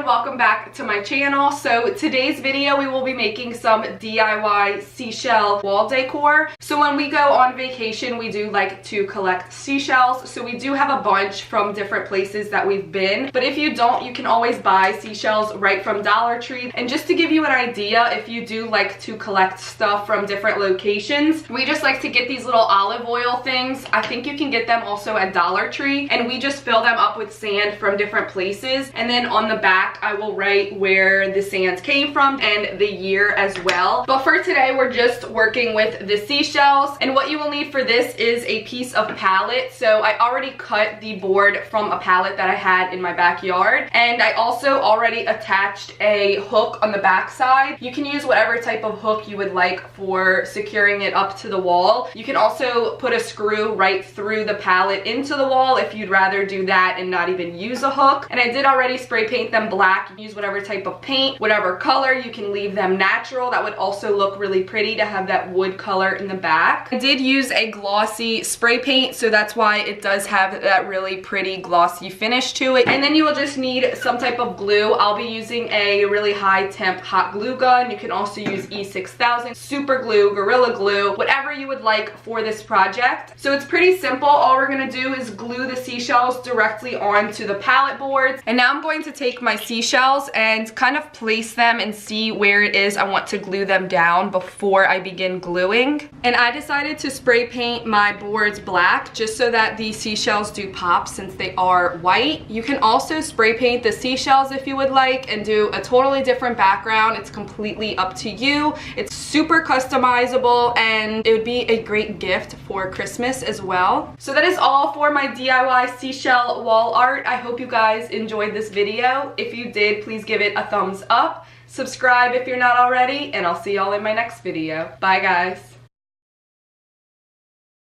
everyone, welcome back to my channel. So today's video we will be making some DIY seashell wall decor. So when we go on vacation we do like to collect seashells, so we do have a bunch from different places that we've been, but if you don't, you can always buy seashells right from Dollar Tree. And just to give you an idea, if you do like to collect stuff from different locations, we just like to get these little olive oil things. I think you can get them also at Dollar Tree, and we just fill them up with sand from different places, and then on the back I will write where the sand came from and the year as well. But for today we're just working with the seashells, and what you will need for this is a piece of pallet. So I already cut the board from a pallet that I had in my backyard, and I also already attached a hook on the back side. You can use whatever type of hook you would like for securing it up to the wall. You can also put a screw right through the pallet into the wall if you'd rather do that and not even use a hook. And I did already spray paint them black. You can use whatever type of paint, whatever color. You can leave them natural. That would also look really pretty to have that wood color in the back. I did use a glossy spray paint, so that's why it does have that really pretty glossy finish to it. And then you will just need some type of glue. I'll be using a really high temp hot glue gun. You can also use E6000, super glue, Gorilla Glue, whatever you would like for this project. So it's pretty simple. All we're gonna do is glue the seashells directly onto the pallet boards. And now I'm going to take my seashells and kind of place them and see where it is I want to glue them down before I begin gluing. And I decided to spray paint my boards black just so that the seashells do pop since they are white. You can also spray paint the seashells if you would like and do a totally different background. It's completely up to you. It's super customizable and it would be a great gift for Christmas as well. So that is all for my DIY seashell wall art. I hope you guys enjoyed this video. If you did, please give it a thumbs up. Subscribe if you're not already, and I'll see y'all in my next video. Bye guys.